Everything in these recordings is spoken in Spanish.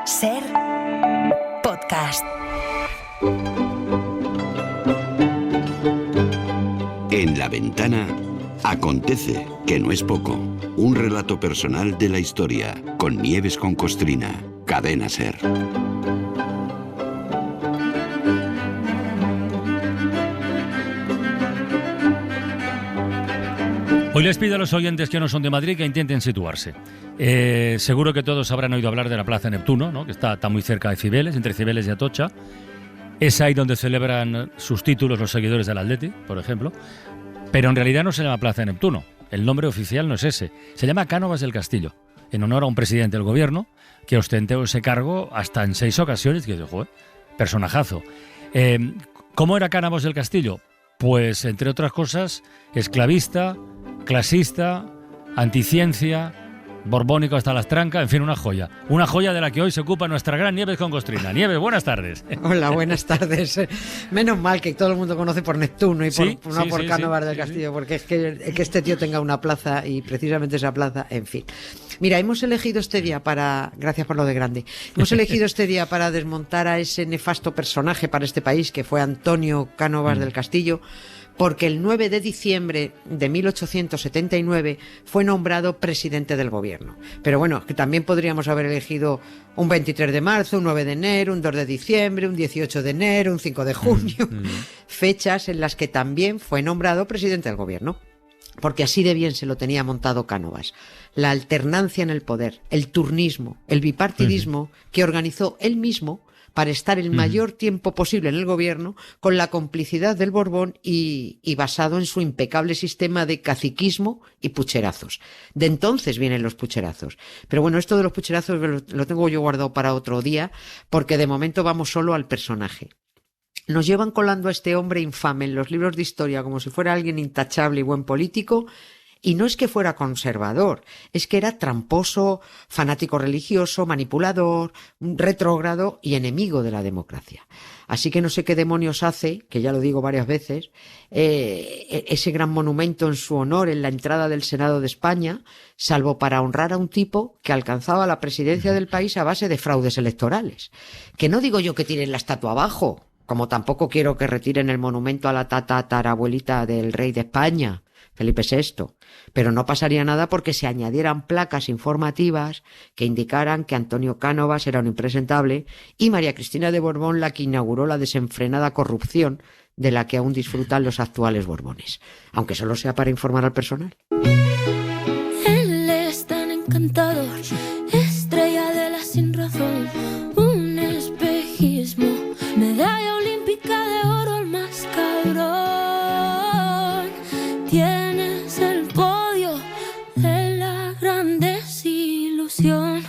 Ser podcast. En La Ventana acontece, que no es poco. Un relato personal de la historia, con Nieves con Costrina. Cadena Ser. Hoy les pido a los oyentes que no son de Madrid que intenten situarse. Seguro que todos habrán oído hablar de la Plaza Neptuno, ¿no? Que está muy cerca de Cibeles, entre Cibeles y Atocha. Es ahí donde celebran sus títulos los seguidores del Atleti, por ejemplo. Pero en realidad no se llama Plaza Neptuno. El nombre oficial no es ese. Se llama Cánovas del Castillo, en honor a un presidente del gobierno que ostentó ese cargo hasta en 6 ocasiones. Que dijo, personajazo. ¿Cómo era Cánovas del Castillo? Pues, entre otras cosas, esclavista, clasista, anticiencia, borbónico hasta las trancas, en fin, una joya. Una joya de la que hoy se ocupa nuestra gran Nieves con Costrina. Nieves, buenas tardes. Hola, buenas tardes. Menos mal que todo el mundo conoce por Neptuno y por Cánovas del Castillo, porque es que este tío tenga una plaza y precisamente esa plaza, en fin. Mira, hemos elegido este día para... Gracias por lo de grande. Hemos elegido este día para desmontar a ese nefasto personaje para este país que fue Antonio Cánovas del Castillo, porque el 9 de diciembre de 1879 fue nombrado presidente del gobierno. Pero bueno, que también podríamos haber elegido un 23 de marzo, un 9 de enero, un 2 de diciembre, un 18 de enero, un 5 de junio, fechas en las que también fue nombrado presidente del gobierno. Porque así de bien se lo tenía montado Cánovas. La alternancia en el poder, el turnismo, el bipartidismo que organizó él mismo para estar el mayor tiempo posible en el gobierno, con la complicidad del Borbón y basado en su impecable sistema de caciquismo y pucherazos. De entonces vienen los pucherazos. Pero bueno, esto de los pucherazos lo tengo yo guardado para otro día, porque de momento vamos solo al personaje. Nos llevan colando a este hombre infame en los libros de historia como si fuera alguien intachable y buen político. Y no es que fuera conservador, es que era tramposo, fanático religioso, manipulador, retrógrado y enemigo de la democracia. Así que no sé qué demonios hace, que ya lo digo varias veces, ese gran monumento en su honor en la entrada del Senado de España, salvo para honrar a un tipo que alcanzaba la presidencia del país a base de fraudes electorales. Que no digo yo que tiren la estatua abajo, como tampoco quiero que retiren el monumento a la tatarabuelita del rey de España, Felipe VI, pero no pasaría nada porque se añadieran placas informativas que indicaran que Antonio Cánovas era un impresentable y María Cristina de Borbón la que inauguró la desenfrenada corrupción de la que aún disfrutan los actuales Borbones, aunque solo sea para informar al personal. Él es tan encantador, estrella de la sin razón, un espejismo, medalla olímpica de oro, el más cabrón. Tienes el podio de la gran desilusión.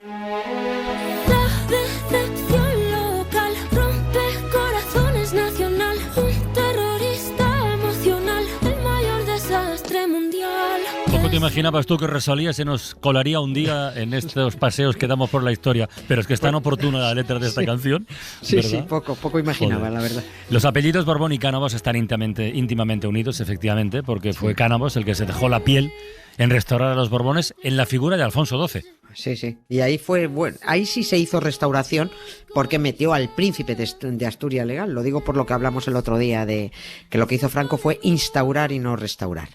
La decepción local rompe corazones nacional. Un terrorista emocional, el mayor desastre mundial. Poco te imaginabas tú que Rosalía se nos colaría un día en estos paseos que damos por la historia, pero es que es tan oportuna la letra de esta canción. Sí, ¿verdad? sí, poco imaginaba, la verdad. Los apellidos Borbón y Cánovas están íntimamente unidos, efectivamente, porque fue Cánovas el que se dejó la piel en restaurar a los Borbones en la figura de Alfonso XII. Sí. Y ahí fue, bueno, ahí sí se hizo restauración porque metió al príncipe de Asturias legal. Lo digo por lo que hablamos el otro día de que lo que hizo Franco fue instaurar y no restaurar.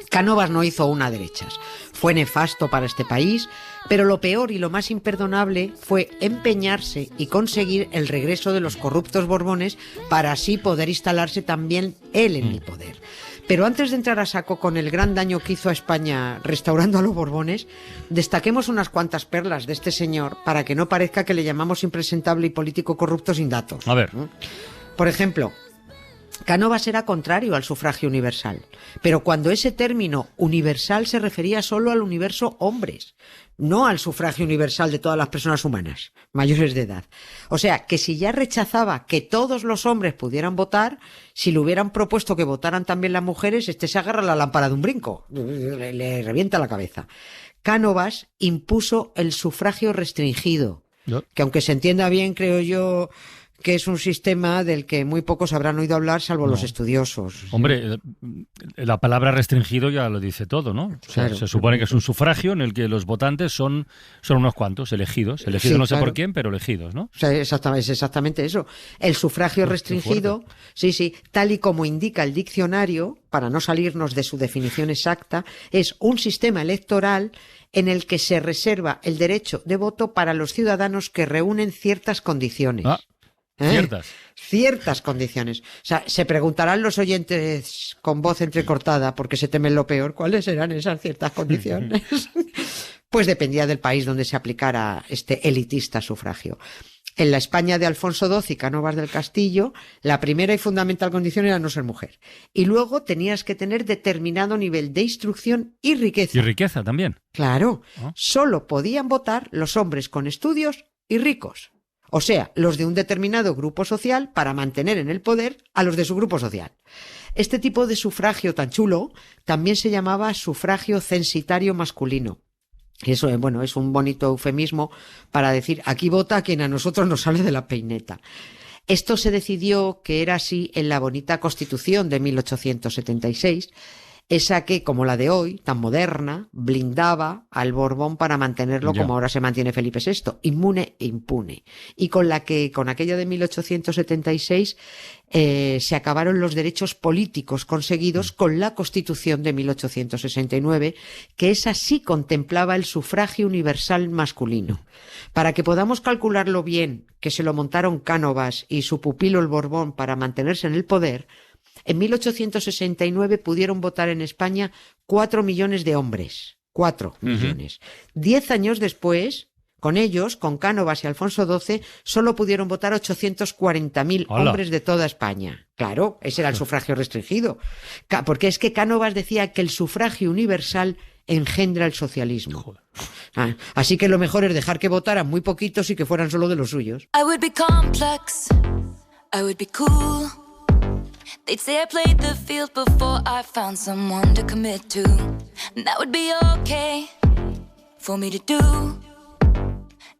Cánovas no hizo una derechas. Fue nefasto para este país, pero lo peor y lo más imperdonable fue empeñarse y conseguir el regreso de los corruptos Borbones para así poder instalarse también él en el poder. Pero antes de entrar a saco con el gran daño que hizo a España restaurando a los Borbones, destaquemos unas cuantas perlas de este señor para que no parezca que le llamamos impresentable y político corrupto sin datos. A ver. Por ejemplo, Cánovas era contrario al sufragio universal, pero cuando ese término universal se refería solo al universo hombres, no al sufragio universal de todas las personas humanas mayores de edad. O sea, que si ya rechazaba que todos los hombres pudieran votar, si le hubieran propuesto que votaran también las mujeres, se agarra la lámpara de un brinco, le revienta la cabeza. Cánovas impuso el sufragio restringido, que aunque se entienda bien, creo yo, que es un sistema del que muy pocos habrán oído hablar, salvo los estudiosos. Hombre, la palabra restringido ya lo dice todo, ¿no? O sea, claro. Se supone que es un sufragio en el que los votantes son unos cuantos, elegidos sí, no sé por quién, pero elegidos, ¿no? O sea, es exactamente eso. El sufragio restringido, sí, tal y como indica el diccionario, para no salirnos de su definición exacta, es un sistema electoral en el que se reserva el derecho de voto para los ciudadanos que reúnen ciertas condiciones. Ciertas condiciones. O sea, se preguntarán los oyentes con voz entrecortada, porque se temen lo peor, ¿cuáles eran esas ciertas condiciones? Pues dependía del país donde se aplicara este elitista sufragio. En la España de Alfonso XII y Cánovas del Castillo, la primera y fundamental condición era no ser mujer. Y luego tenías que tener determinado nivel de instrucción y riqueza. Y riqueza también. Claro. Solo podían votar los hombres con estudios y ricos. O sea, los de un determinado grupo social para mantener en el poder a los de su grupo social. Este tipo de sufragio tan chulo también se llamaba sufragio censitario masculino. Eso, es un bonito eufemismo para decir, aquí vota quien a nosotros nos sale de la peineta. Esto se decidió que era así en la bonita Constitución de 1876, esa que, como la de hoy, tan moderna, blindaba al Borbón para mantenerlo como ahora se mantiene Felipe VI, inmune e impune. Y con aquella de 1876 se acabaron los derechos políticos conseguidos con la Constitución de 1869, que esa sí contemplaba el sufragio universal masculino. Para que podamos calcularlo bien, que se lo montaron Cánovas y su pupilo el Borbón para mantenerse en el poder, en 1869 pudieron votar en España 4 millones de hombres. 4 millones. 10 años después, con ellos, con Cánovas y Alfonso XII, solo pudieron votar 840.000 hombres de toda España. Claro, ese era el sufragio restringido. Porque es que Cánovas decía que el sufragio universal engendra el socialismo. Así que lo mejor es dejar que votaran muy poquitos y que fueran solo de los suyos. I would be complex, I would be cool. They'd say I played the field before I found someone to commit to. And that would be okay for me to do.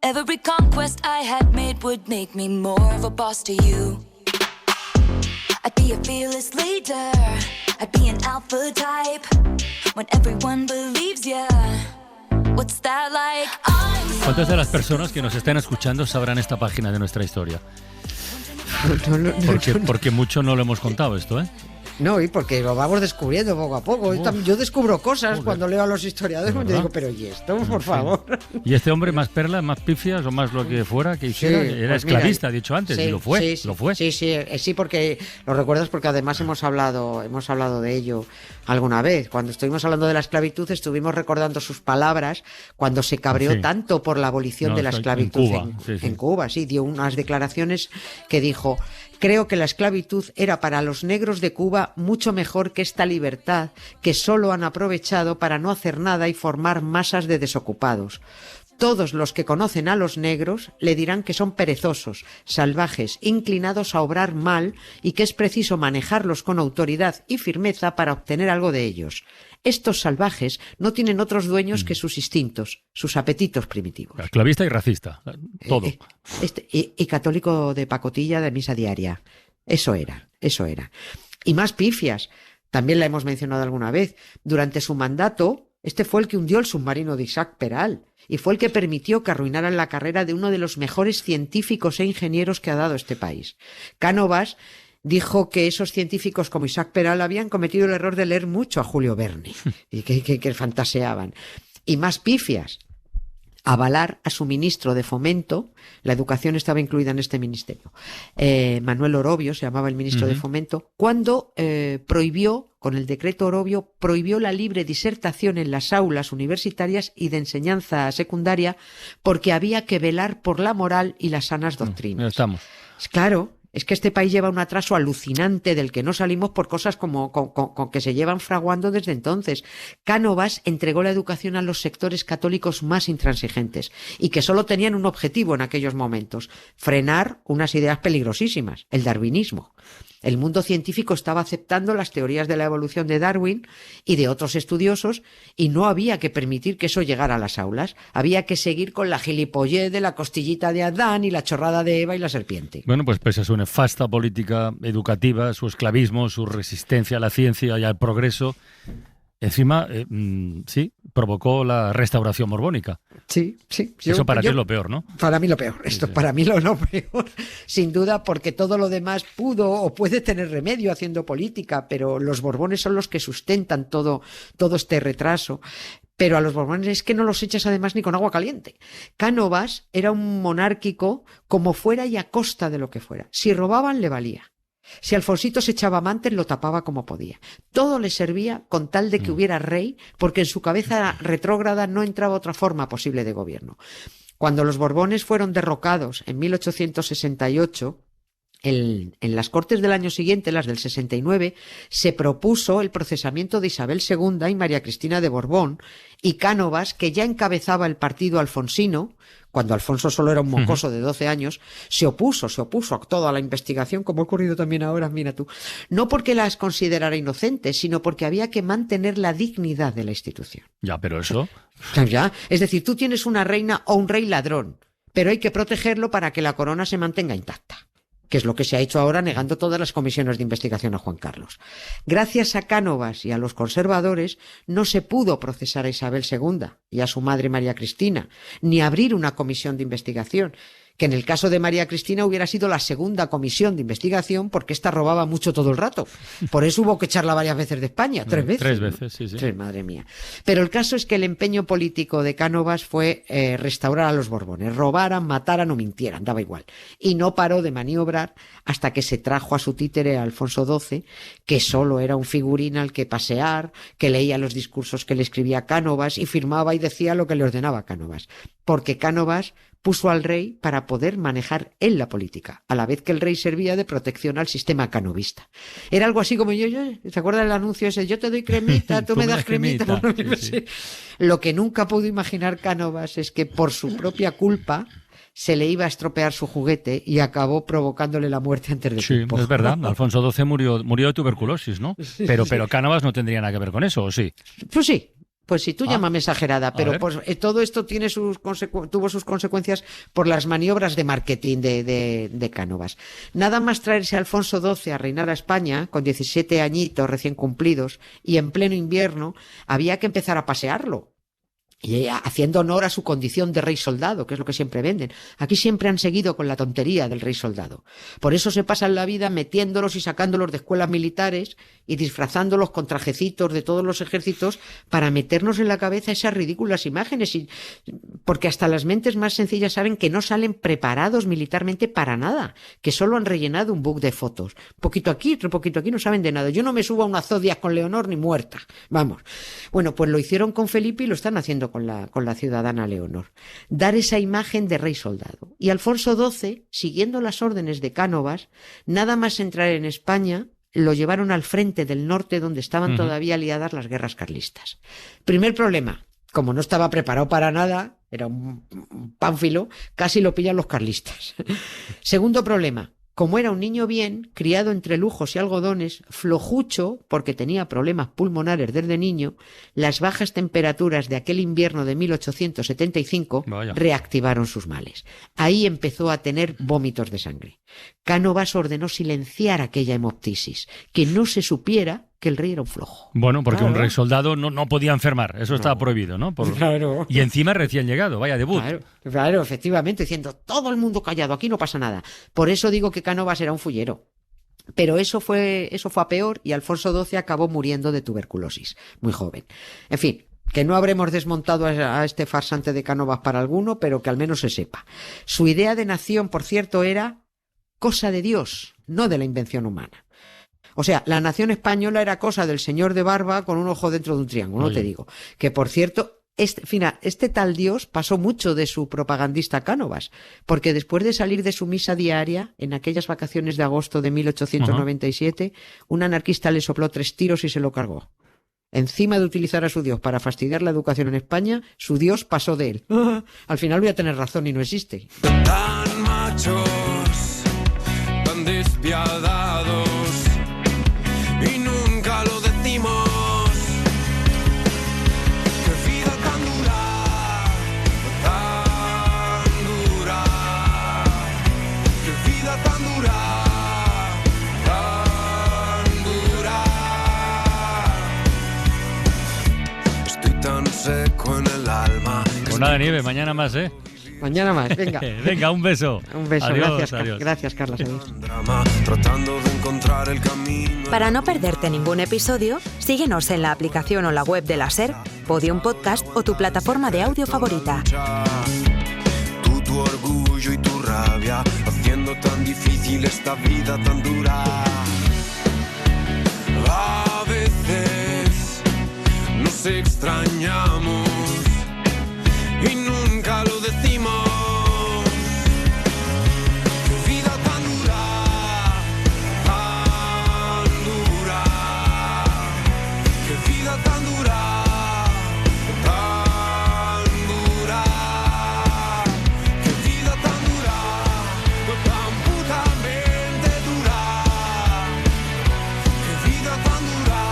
Every conquest I had made would make me more of a boss to you. I'd be a fearless leader, I'd be an alpha type. When everyone believes ya, what's that like? ¿Cuántas de las personas que nos están escuchando sabrán esta página de nuestra historia? Porque mucho no lo hemos contado esto, ¿eh? No, y porque lo vamos descubriendo poco a poco. Yo descubro cosas cuando leo a los historiadores y digo, pero ¿y esto? Por favor. ¿Y este hombre más perlas, más pifias o más lo que fuera que hiciera? Era esclavista, dicho antes, y lo fue. Sí, porque lo recuerdas porque además hemos hablado de ello alguna vez. Cuando estuvimos hablando de la esclavitud estuvimos recordando sus palabras cuando se cabreó tanto por la abolición de la esclavitud en Cuba. Sí, dio unas declaraciones que dijo: creo que la esclavitud era para los negros de Cuba mucho mejor que esta libertad que solo han aprovechado para no hacer nada y formar masas de desocupados. Todos los que conocen a los negros le dirán que son perezosos, salvajes, inclinados a obrar mal y que es preciso manejarlos con autoridad y firmeza para obtener algo de ellos. Estos salvajes no tienen otros dueños que sus instintos, sus apetitos primitivos. Esclavista y racista, todo. Y católico de pacotilla de misa diaria. Eso era. Y más pifias. También la hemos mencionado alguna vez. Durante su mandato, este fue el que hundió el submarino de Isaac Peral y fue el que permitió que arruinaran la carrera de uno de los mejores científicos e ingenieros que ha dado este país. Cánovas dijo que esos científicos como Isaac Peral habían cometido el error de leer mucho a Julio Verne y que fantaseaban. Y más pifias. Avalar a su ministro de Fomento, la educación estaba incluida en este ministerio, Manuel Orobio se llamaba el ministro de Fomento, cuando prohibió, con el decreto Orobio, prohibió la libre disertación en las aulas universitarias y de enseñanza secundaria porque había que velar por la moral y las sanas doctrinas. Estamos. Claro. Es que este país lleva un atraso alucinante del que no salimos por cosas como con que se llevan fraguando desde entonces. Cánovas entregó la educación a los sectores católicos más intransigentes y que solo tenían un objetivo en aquellos momentos: frenar unas ideas peligrosísimas, el darwinismo. El mundo científico estaba aceptando las teorías de la evolución de Darwin y de otros estudiosos y no había que permitir que eso llegara a las aulas. Había que seguir con la gilipollez de la costillita de Adán y la chorrada de Eva y la serpiente. Bueno, pues pese a su nefasta política educativa, su esclavismo, su resistencia a la ciencia y al progreso, encima, sí, provocó la restauración borbónica. Sí. Eso para ti es lo peor, ¿no? Para mí lo peor. Esto para mí lo peor, sin duda, porque todo lo demás pudo o puede tener remedio haciendo política, pero los Borbones son los que sustentan todo este retraso. Pero a los Borbones es que no los echas además ni con agua caliente. Cánovas era un monárquico como fuera y a costa de lo que fuera. Si robaban, le valía. Si Alfonsito se echaba amantes, lo tapaba como podía. Todo le servía con tal de que hubiera rey, porque en su cabeza retrógrada no entraba otra forma posible de gobierno. Cuando los Borbones fueron derrocados en 1868, en las Cortes del año siguiente, las del 69, se propuso el procesamiento de Isabel II y María Cristina de Borbón, y Cánovas, que ya encabezaba el partido alfonsino, cuando Alfonso solo era un mocoso de 12 años, se opuso a toda la investigación, como ha ocurrido también ahora, mira tú. No porque las considerara inocentes, sino porque había que mantener la dignidad de la institución. Ya, pero eso... Ya, es decir, tú tienes una reina o un rey ladrón, pero hay que protegerlo para que la corona se mantenga intacta, que es lo que se ha hecho ahora negando todas las comisiones de investigación a Juan Carlos. Gracias a Cánovas y a los conservadores no se pudo procesar a Isabel II y a su madre María Cristina, ni abrir una comisión de investigación, que en el caso de María Cristina hubiera sido la segunda comisión de investigación porque ésta robaba mucho todo el rato. Por eso hubo que echarla varias veces de España, 3 veces. 3 veces, sí. 3, madre mía. Pero el caso es que el empeño político de Cánovas fue restaurar a los Borbones. Robaran, mataran o mintieran, daba igual. Y no paró de maniobrar hasta que se trajo a su títere a Alfonso XII, que solo era un figurín al que pasear, que leía los discursos que le escribía Cánovas y firmaba y decía lo que le ordenaba Cánovas. Porque Cánovas puso al rey para poder manejar él la política, a la vez que el rey servía de protección al sistema canovista. Era algo así como yo, ¿se acuerdan del anuncio ese? Yo te doy cremita, tú me das cremita. Sí. Lo que nunca pudo imaginar Cánovas es que por su propia culpa se le iba a estropear su juguete y acabó provocándole la muerte antes de tiempo. Sí, es verdad. Alfonso XII murió de tuberculosis, ¿no? Pero Cánovas no tendría nada que ver con eso, ¿o sí? Pues sí. Pues sí, tú llámame exagerada, pero pues, todo esto tiene tuvo sus consecuencias por las maniobras de marketing de Cánovas. Nada más traerse a Alfonso XII a reinar a España, con 17 añitos recién cumplidos, y en pleno invierno, había que empezar a pasearlo. Y haciendo honor a su condición de rey soldado, que es lo que siempre venden. Aquí siempre han seguido con la tontería del rey soldado. Por eso se pasan la vida metiéndolos y sacándolos de escuelas militares y disfrazándolos con trajecitos de todos los ejércitos para meternos en la cabeza esas ridículas imágenes. Porque hasta las mentes más sencillas saben que no salen preparados militarmente para nada, que solo han rellenado un book de fotos. Un poquito aquí, otro poquito aquí, no saben de nada. Yo no me subo a una Zodiac con Leonor ni muerta. Vamos. Bueno, pues lo hicieron con Felipe y lo están haciendo con la ciudadana Leonor. Dar esa imagen de rey soldado. Y Alfonso XII, siguiendo las órdenes de Cánovas, nada más entrar en España, lo llevaron al frente del norte donde estaban todavía aliadas las guerras carlistas. Primer problema, como no estaba preparado para nada, era un pánfilo, casi lo pillan los carlistas. Segundo problema, como era un niño bien, criado entre lujos y algodones, flojucho, porque tenía problemas pulmonares desde niño, las bajas temperaturas de aquel invierno de 1875 reactivaron sus males. Ahí empezó a tener vómitos de sangre. Cánovas ordenó silenciar aquella hemoptisis, que no se supiera que el rey era un flojo. Bueno, porque un rey soldado no podía enfermar, eso estaba prohibido, ¿no? Claro. Y encima recién llegado, vaya debut. Claro, efectivamente, diciendo todo el mundo callado, aquí no pasa nada. Por eso digo que Cánovas era un fullero. Pero eso fue a peor y Alfonso XII acabó muriendo de tuberculosis, muy joven. En fin, que no habremos desmontado a este farsante de Cánovas para alguno, pero que al menos se sepa. Su idea de nación, por cierto, era cosa de Dios, no de la invención humana. O sea, la nación española era cosa del señor de barba con un ojo dentro de un triángulo, no te digo. Que, por cierto, este tal Dios pasó mucho de su propagandista Cánovas, porque después de salir de su misa diaria, en aquellas vacaciones de agosto de 1897, un anarquista le sopló 3 tiros y se lo cargó. Encima de utilizar a su Dios para fastidiar la educación en España, su Dios pasó de él. Al final voy a tener razón y no existe. Tan machos, tan despiadados. Nada, Nieve, mañana más, ¿eh? Mañana más, venga. Venga, un beso. Un beso, adiós, gracias, gracias, Carlas. Adiós. Para no perderte ningún episodio, síguenos en la aplicación o la web de la SER, Podium Podcast o tu plataforma de audio favorita. Tu orgullo y tu rabia, haciendo tan difícil esta vida tan dura. A veces nos extrañamos y nunca lo decimos. Qué vida tan dura, tan dura. Qué vida tan dura, tan dura. Qué vida tan dura, tan putamente dura. Qué vida tan dura,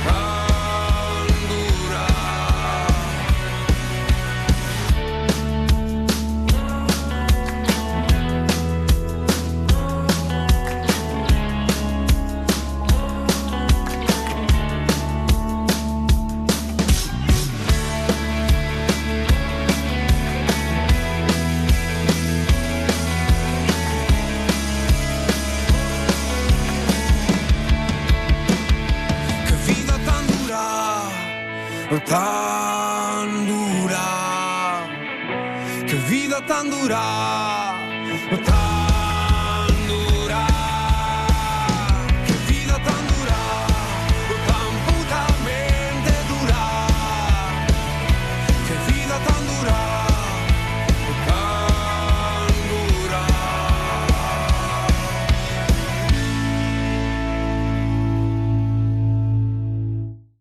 tan dura. Qué vida tan dura, tan dura. Qué vida tan dura, tan